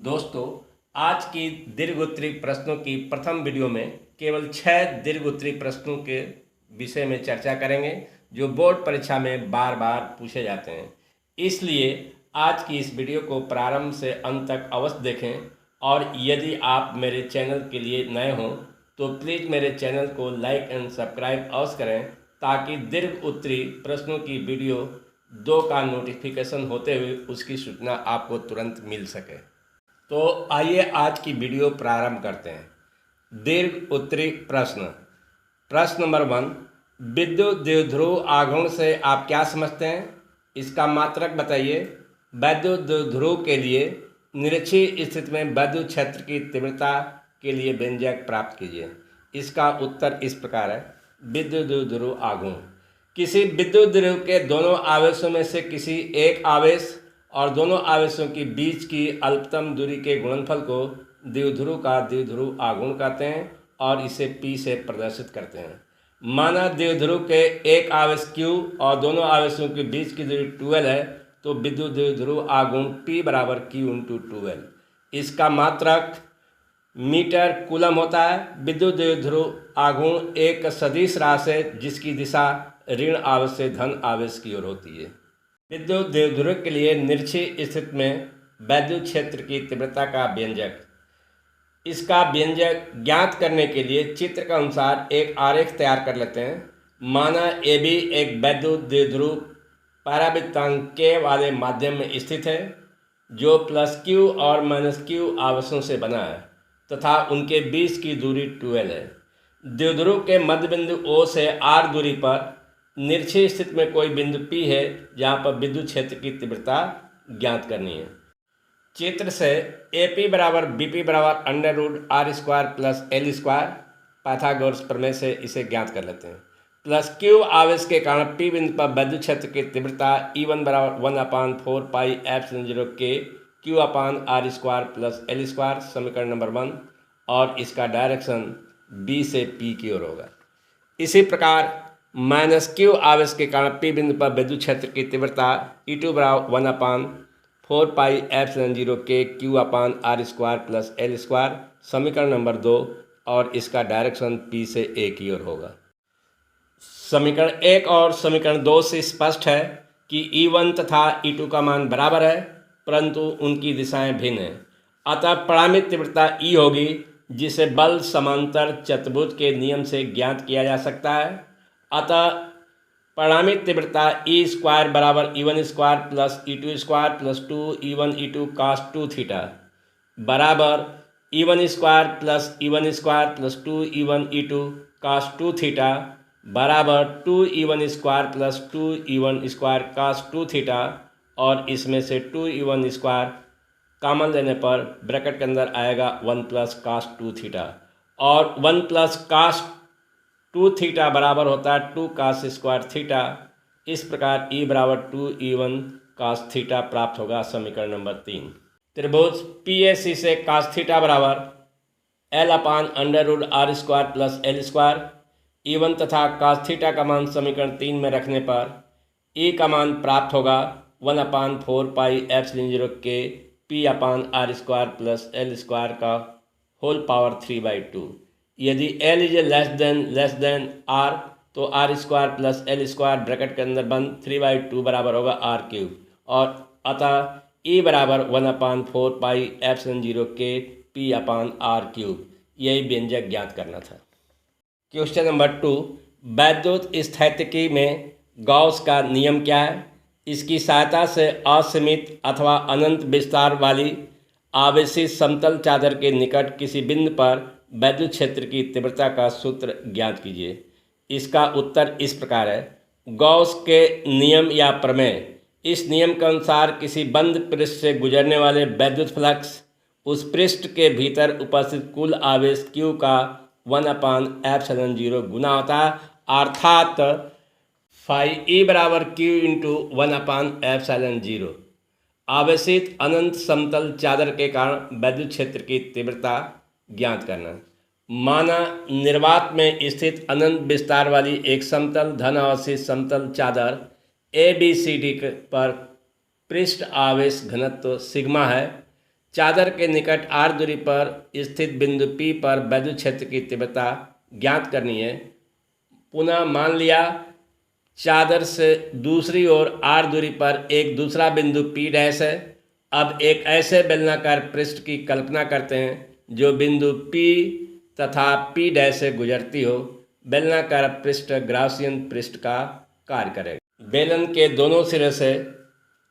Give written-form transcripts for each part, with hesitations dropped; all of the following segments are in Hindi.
दोस्तों, आज की दीर्घोत्तरी प्रश्नों की प्रथम वीडियो में केवल 6 दीर्घोत्तरी प्रश्नों के विषय में चर्चा करेंगे जो बोर्ड परीक्षा में बार बार पूछे जाते हैं। इसलिए आज की इस वीडियो को प्रारंभ से अंत तक अवश्य देखें और यदि आप मेरे चैनल के लिए नए हों तो प्लीज़ मेरे चैनल को लाइक एंड सब्सक्राइब अवश्य करें ताकि दीर्घोत्तरी प्रश्नों की वीडियो 2 का नोटिफिकेशन होते हुए उसकी सूचना आपको तुरंत मिल सके। तो आइए आज की वीडियो प्रारंभ करते हैं। दीर्घोत्तरी प्रश्न नंबर 1, विद्युत द्विध्रुव आघूर्ण से आप क्या समझते हैं? इसका मात्रक बताइए। वैद्युत द्विध्रुव के लिए निरक्षीय स्थिति में वैद्युत क्षेत्र की तीव्रता के लिए व्यंजक प्राप्त कीजिए। इसका उत्तर इस प्रकार है। विद्युत द्विध्रुव आघूर्ण किसी विद्युत द्रव्य के दोनों आवेशों में से किसी एक आवेश और दोनों आवेशों के बीच की अल्पतम दूरी के गुणनफल को द्विध्रुव का द्विध्रुव आघूर्ण कहते हैं और इसे P से प्रदर्शित करते हैं। माना द्विध्रुव के एक आवेश Q और दोनों आवेशों के बीच की दूरी 12 है तो विद्युत द्विध्रुव आघूर्ण P बराबर Q × 12। इसका मात्रक मीटर कूलम होता है। विद्युत द्विध्रुव आघूर्ण एक सदिश राशि है जिसकी दिशा ऋण आवेश से धन आवेश की ओर होती है। विद्युत द्विध्रुव के लिए निरक्षीय स्थिति में वैद्युत क्षेत्र की तीव्रता का व्यंजक। इसका व्यंजक ज्ञात करने के लिए चित्र के अनुसार एक आरेख तैयार कर लेते हैं। माना AB एक वैद्युत द्विध्रुव परावृत्तांक K वाले माध्यम में स्थित है जो +Q और -Q आवेशों से बना है तथा उनके बीच की दूरी 12 है। द्विध्रुव के मध्य बिंदु O से R दूरी पर निरक्षीय स्थिति में कोई बिंदु P है जहाँ पर विद्युत क्षेत्र की तीव्रता ज्ञात करनी है। चित्र से AP बराबर BP बराबर √R² + L² पाइथागोरस प्रमेय से इसे ज्ञात कर लेते हैं। +Q आवेश के कारण P बिंदु पर विद्युत क्षेत्र की तीव्रता E1 बराबर 1/4πε0 K Q/R² + L² समीकरण नंबर 1 और इसका डायरेक्शन B से P की ओर होगा। इसी प्रकार -Q आवेश के कारण P बिंदु पर विद्युत क्षेत्र की तीव्रता E2 बराबर 1/4πε0 K Q/R² + L² समीकरण नंबर 2 और इसका डायरेक्शन P से A की ओर होगा। समीकरण 1 और समीकरण 2 से स्पष्ट है कि E1 तथा E2 का मान बराबर है परंतु उनकी दिशाएं भिन्न हैं। अतः परिणामित तीव्रता E होगी जिसे बल समांतर चतुर्भुज के नियम से ज्ञात किया जा सकता है। अतः परिणामित तीव्रता E² बराबर E1² + E2² + 2E1 E2 cos 2θ बराबर E1² + E1² + 2E1 E2 cos 2θ बराबर 2E1² + 2E1² cos 2θ और इसमें से 2E1² कॉमन लेने पर ब्रैकेट के अंदर आएगा 1 + cos 2θ और 1 + cos 2θ बराबर होता है 2 cos² θ। इस प्रकार E बराबर 2E1 cos θ प्राप्त होगा। समीकरण नंबर 3 त्रिभुज PAC से cos θ बराबर L/√R² + L²। E1 तथा cos θ का मान समीकरण 3 में रखने पर E का मान प्राप्त होगा 1/4πε0 K P/R² + L² का होल पावर 3/2। यदि L < R तो R² + L² ब्रैकेट के अंदर बंद 3/2 बराबर होगा R³ और अतः E बराबर 1/4πε0 K P/R³। यही व्यंजक ज्ञात करना था। क्वेश्चन नंबर 2, वैद्युत स्थैतिकी में गॉस का नियम क्या है? इसकी सहायता से असीमित अथवा अनंत विस्तार वाली आवेशित समतल चादर के निकट किसी बिंदु पर वैद्युत क्षेत्र की तीव्रता का सूत्र ज्ञात कीजिए। इसका उत्तर इस प्रकार है। गॉस के नियम या प्रमेय। इस नियम के अनुसार किसी बंद पृष्ठ से गुजरने वाले वैद्युत फ्लक्स उस पृष्ठ के भीतर उपस्थित कुल आवेश Q का 1/ε0 गुना होता है अर्थात φE बराबर Q × 1/ε0। आवेशित अनंत समतल चादर के कारण वैद्युत क्षेत्र की तीव्रता ज्ञात करना। माना निर्वात में स्थित अनंत विस्तार वाली एक समतल धन आवेशित समतल चादर ABCD पर पृष्ठ आवेश घनत्व सिग्मा है चादर के निकट r दूरी पर स्थित बिंदु P पर वैद्युत क्षेत्र की तीव्रता ज्ञात करनी है। पुनः मान लिया चादर से दूसरी ओर r दूरी पर एक दूसरा बिंदु P डैश है। अब एक ऐसे बेलनाकार पृष्ठ की कल्पना करते हैं जो बिंदु P तथा P डैश से गुजरती हो। बेलनाकार पृष्ठ ग्राउसियन पृष्ठ का कार्य करेगा। बेलन के दोनों सिरे से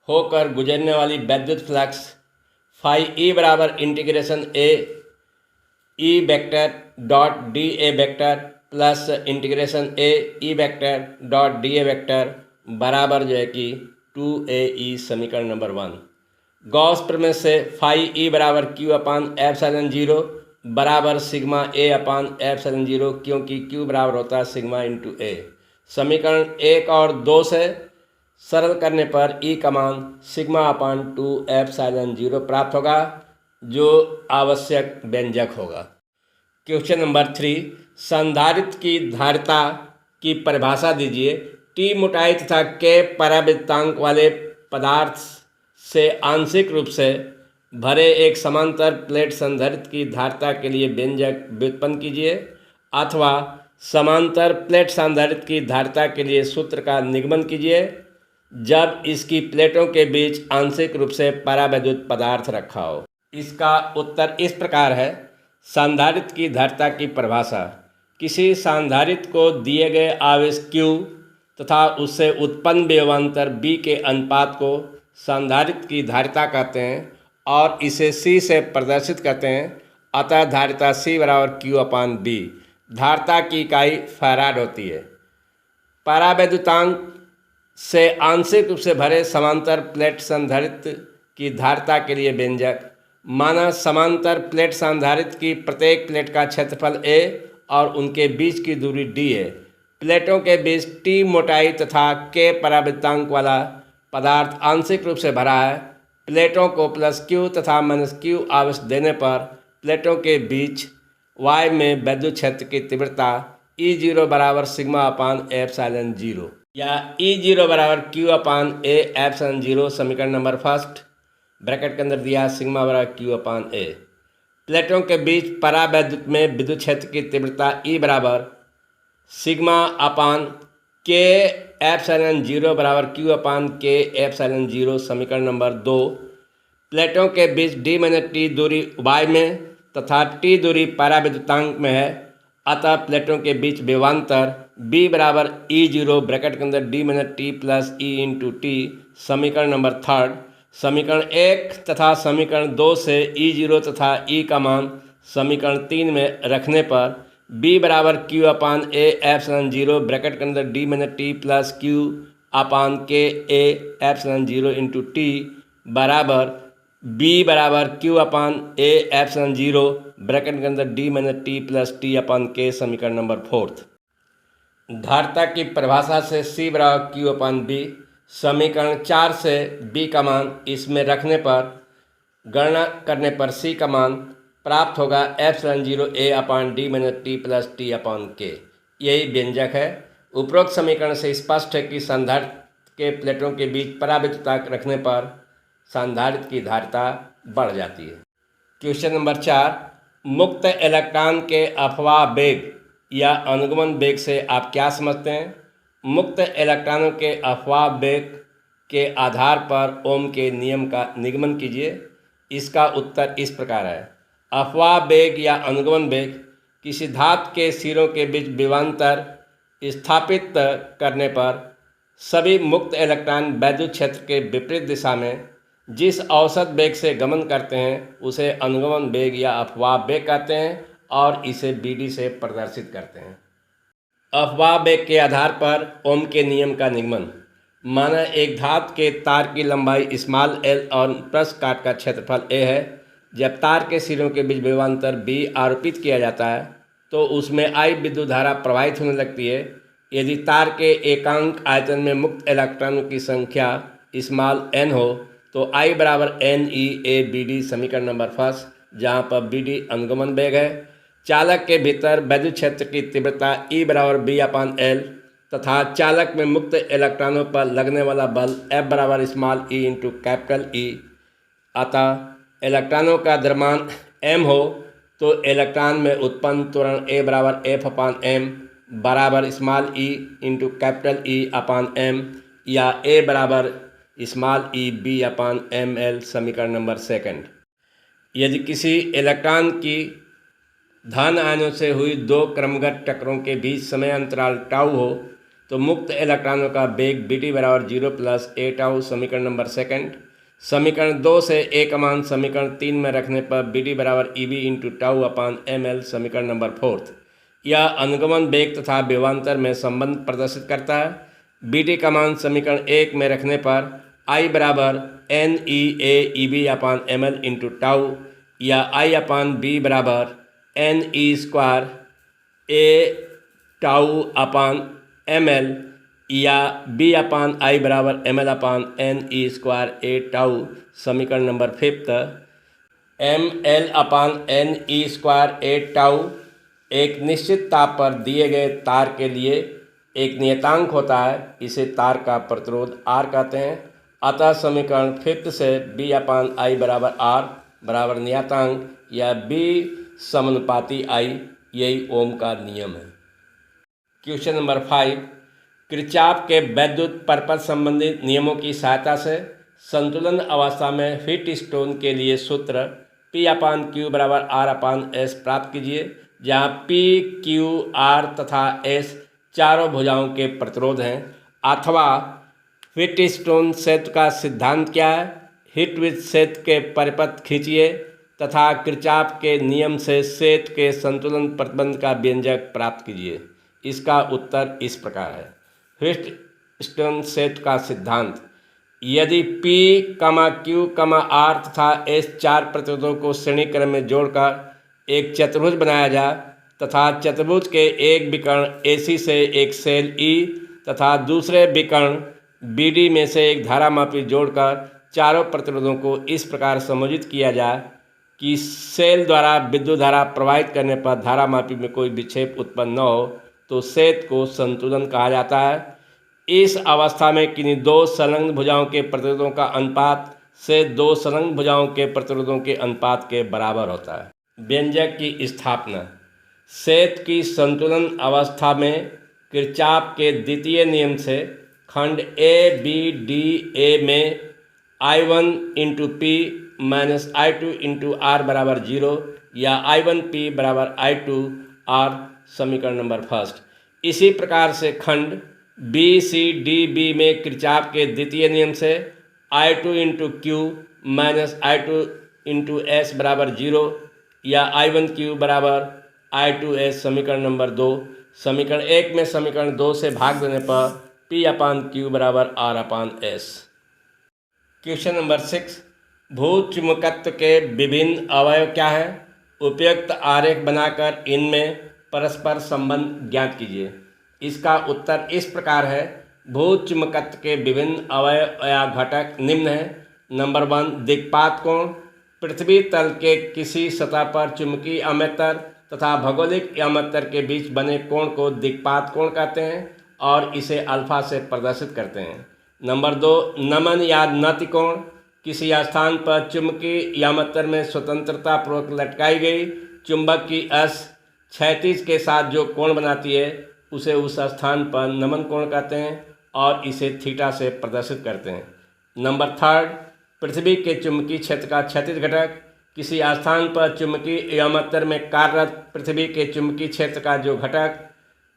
होकर गुजरने वाली वैद्युत फ्लक्स फाई ई बराबर integration A E vector dot D A vector plus integration A E vector dot D A vector बराबर जो है कि 2AE समीकरण नंबर 1। गॉस प्रमेय से फाई ई बराबर क्यू अपान एप्सिलॉन 0 बराबर सिग्मा ए अपान एप्सिलॉन 0, क्योंकि क्यू बराबर होता है सिग्मा इंटू ए। समीकरण 1 और 2 से सरल करने पर ई का मान सिग्मा अपान 2 एप्सिलॉन 0 प्राप्त होगा, जो आवश्यक व्यंजक होगा। क्वेश्चन नंबर 3, संधारित्र की धारिता की परिभाषा दीजिए। टी मोटाई तथा के परावृत्तांक वाले पदार्थ से आंशिक रूप से भरे एक समांतर प्लेट संधारित्र की धारिता के लिए व्यंजक व्युत्पन्न कीजिए, अथवा समांतर प्लेट संधारित्र की धारिता के लिए सूत्र का निगमन कीजिए जब इसकी प्लेटों के बीच आंशिक रूप से परावैद्युत पदार्थ रखा हो। इसका उत्तर इस प्रकार है। संधारित्र की धारिता की परिभाषा: किसी संधारित्र को दिए गए आवेश Q तथा उससे उत्पन्न विभवांतर B के अनुपात को संधारित्र की धारिता कहते हैं और इसे C से प्रदर्शित करते हैं। अतः धारिता C बराबर Q अपान B। धारिता की इकाई फैराड होती है। परावैद्युतांक से आंशिक रूप से भरे समांतर प्लेट संधारित्र की धारिता के लिए व्यंजक: माना समांतर प्लेट संधारित्र की प्रत्येक प्लेट का क्षेत्रफल A और उनके बीच की दूरी D है। प्लेटों के बीच T मोटाई तथा K परावृत्तांक वाला पदार्थ आंशिक रूप से भरा है। प्लेटों को प्लस Q तथा माइनस Q आवेश देने पर प्लेटों के बीच Y में वैद्युत क्षेत्र की तीव्रता E0 बराबर सिग्मा अपान एप्सिलॉन 0 या E0 बराबर Q अपान A एप्सिलॉन 0 समीकरण नंबर 1 ब्रैकेट के अंदर दिया सिग्मा बराबर Q अपान A। प्लेटों के बीच परावैद्युत में विद्युत क्षेत्र की तीव्रता E बराबर सिग्मा अपान K एप्सिलॉन 0 बराबर Q अपान K एप्सिलॉन 0 समीकरण नंबर 2। प्लेटों के बीच D माइनस T दूरी Y में तथा T दूरी परावैद्युतांक में है। अतः प्लेटों के बीच विभवांतर B बराबर E0 ब्रैकेट के अंदर D minus T plus E into T समीकरण नंबर 3। समीकरण 1 तथा समीकरण 2 से E0 तथा E का मान समीकरण 3 में रखने पर B बराबर Q upon A epsilon 0 bracket के अंदर D minus T plus Q upon K A epsilon 0 into T बराबर B बराबर Q upon A epsilon 0 bracket के अंदर D minus T plus T अपान K समीकरण नंबर 4। धारिता की परिभाषा से C बराबर Q अपान B। समीकरण 4 से B का मान इसमें रखने पर गणना करने पर C का मान प्राप्त होगा epsilon 0 A upon D minus T plus T upon K। यही व्यंजक है। उपरोक्त समीकरण से स्पष्ट है कि संधारित्र के प्लेटों के बीच परावैद्युता रखने पर संधारित्र की धारिता बढ़ जाती है। क्वेश्चन नंबर 4, मुक्त इलेक्ट्रॉन के अफवाह वेग या अनुगमन वेग से आप क्या समझते हैं? मुक्त इलेक्ट्रॉनों के अफवाह वेग के आधार पर ओम के नियम का निगमन कीजिए। इसका उत्तर इस प्रकार है। अफवाह वेग या अनुगमन वेग किसी धातु के सिरों के बीच विभवांतर स्थापित करने पर सभी मुक्त इलेक्ट्रॉन वैद्युत क्षेत्र के विपरीत दिशा में जिस औसत वेग से गमन करते हैं उसे अनुगमन वेग या अफवाह वेग कहते हैं और इसे BD से प्रदर्शित करते हैं। अफवाह वेग के आधार पर ओम के नियम का निगमन: माना एक धातु के तार की लंबाई स्मॉल l और पृष्ठ काट का क्षेत्रफल a है। जब तार के सिरों के बीच विभवांतर B आरोपित किया जाता है तो उसमें I विद्युत धारा प्रवाहित होने लगती है। यदि तार के एकांक आयतन में मुक्त इलेक्ट्रॉनों की संख्या स्मॉल n हो तो I बराबर NeABD समीकरण नंबर 1, जहाँ पर BD अनुगमन वेग है। चालक के भीतर वैद्युत क्षेत्र की तीव्रता E बराबर B अपान L तथा चालक में मुक्त इलेक्ट्रॉनों पर लगने वाला बल F बराबर small e into capital E। अतः इलेक्ट्रॉनों का द्रव्यमान m हो तो इलेक्ट्रॉन में उत्पन्न त्वरण A बराबर F/m बराबर small e into capital E अपान m या A बराबर स्मॉल e B/ml समीकरण नंबर 2। यदि किसी इलेक्ट्रॉन की धन आयनों से हुई दो क्रमगत टक्करों के बीच समय अंतराल टाउ हो तो मुक्त इलेक्ट्रॉनों का वेग BT बराबर 0 प्लस A टाउ समीकरण नंबर 2। समीकरण 2 से A का मान समीकरण 3 में रखने पर BT बराबर EB into tau upon ml समीकरण नंबर 4। यह अनुगमन वेग तथा विभवांतर में संबंध प्रदर्शित करता है। BT का मान समीकरण 1 में रखने पर I बराबर NEA/EB upon ml into tau या I अपान B बराबर NE² A tau upon ml या B अपान I बराबर ml upon NE² A tau समीकरण नंबर 5। ml upon NE² A tau एक निश्चित ताप पर दिए गए तार के लिए एक नियतांक होता है, इसे तार का प्रतिरोध R कहते हैं। अतः समीकरण 5 से B अपान I बराबर R बराबर नियतांक या B समानुपाती I, यही ओम का नियम है। क्वेश्चन नंबर 5, किरचॉफ के वैद्युत परपथ संबंधी नियमों की सहायता से संतुलन अवस्था में व्हीटस्टोन के लिए सूत्र P अपान Q बराबर R अपान S प्राप्त कीजिए, जहाँ P, Q, R तथा S चारों भुजाओं के प्रतिरोध हैं। अथवा व्हीटस्टोन सेतु का सिद्धांत क्या है? हिटविच सेतु के परिपथ खींचिए तथा किरचॉफ के नियम से सेतु के संतुलन प्रतिबंध का व्यंजक प्राप्त कीजिए। इसका उत्तर इस प्रकार है। व्हीटस्टोन सेतु का सिद्धांत: यदि P, Q, R तथा S चार प्रतिरोधों को श्रेणी क्रम में जोड़कर एक चतुर्भुज बनाया जाए तथा चतुर्भुज के एक विकर्ण AC से एक सेल E तथा दूसरे विकर्ण BD में से एक धारामापी जोड़कर चारों प्रतिरोधों को इस प्रकार संयोजित किया जाए कि सेल द्वारा विद्युत धारा प्रवाहित करने पर धारामापी में कोई विक्षेप उत्पन्न न हो, तो सेतु को संतुलन कहा जाता है। इस अवस्था में किन्हीं दो संलग्न भुजाओं के प्रतिरोधों का अनुपात से दो संलग्न भुजाओं के प्रतिरोधों के अनुपात के बराबर होता है। व्यंजक की स्थापना: सेतु की संतुलन अवस्था में किरचॉफ के द्वितीय नियम से खंड ABDA में I1 into P minus I2 into R बराबर 0 या I1P बराबर I2 R समीकरण नंबर 1। इसी प्रकार से खंड BCDB में किरचॉफ के द्वितीय नियम से I2 into Q minus I2 into S बराबर 0 या I1Q बराबर I2S समीकरण नंबर 2। समीकरण 1 में समीकरण 2 से भाग देने पर P अपान Q बराबर R अपान S। क्वेश्चन नंबर 6, भूचुम्बकत्व के विभिन्न अवयव क्या हैं? उपयुक्त आरेख बनाकर इनमें परस्पर संबंध ज्ञात कीजिए। इसका उत्तर इस प्रकार है। भूचुम्बकत्व के विभिन्न अवयव या घटक निम्न हैं। नंबर 1, दिक्पात कोण। पृथ्वी तल के किसी सतह पर चुंबकीय अमतर तथा भौगोलिक अमतर के बीच बने कोण को दिक्पात कोण कहते हैं और इसे अल्फा से प्रदर्शित करते हैं। नंबर 2, नमन या नति कोण। किसी स्थान पर चुंबकीय अमतर में स्वतंत्रता पूर्वक लटकाई गई चुंबक की अक्ष क्षैतिज के साथ जो कोण बनाती है उसे उस स्थान पर नमन कोण कहते हैं और इसे थीटा से प्रदर्शित करते हैं। नंबर 3, पृथ्वी के चुंबकीय क्षेत्र का क्षैतिज घटक। किसी स्थान पर चुंबकीय अमतर में कार्यरत पृथ्वी के चुंबकीय क्षेत्र का जो घटक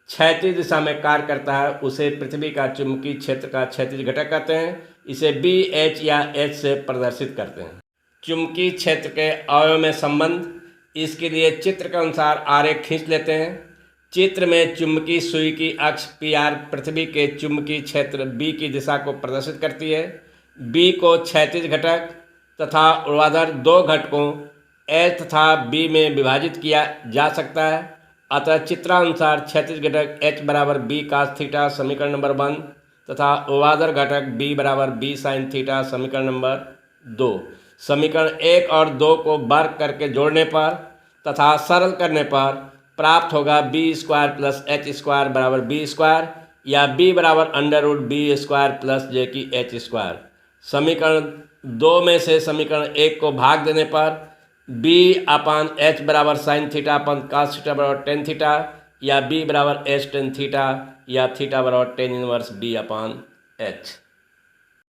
क्षैतिज दिशा में कार्य करता है उसे पृथ्वी का चुंबकीय क्षेत्र का क्षैतिज घटक कहते हैं। इसे BH या H से प्रदर्शित करते हैं। चुंबकीय क्षेत्र के अवयव में संबंध: इसके लिए चित्र के अनुसार आरेख खींच लेते हैं। चित्र में चुंबकीय सुई की अक्ष PR पृथ्वी के चुंबकीय क्षेत्र B की दिशा को प्रदर्शित करती है। B को क्षैतिज घटक तथा ऊर्ध्वाधर दो घटकों H तथा B में विभाजित किया जा सकता है। अतः चित्रानुसार क्षैतिज घटक H बराबर B cos थीटा समीकरण नंबर 1 तथा ऊर्ध्वाधर घटक B बराबर B sin थीटा समीकरण नंबर 2। समीकरण 1 और 2 को वर्ग करके जोड़ने पर तथा सरल करने पर प्राप्त होगा B² प्लस H² बराबर B² या B बराबर under root B² plus J की H²। समीकरण दो में से समीकरण 1 को भाग देने पर b/h बराबर साइन थीटा अपन cos थीटा बराबर टेन थीटा, या b बराबर h टेन थीटा, या थीटा बराबर टेन इनवर्स b/h।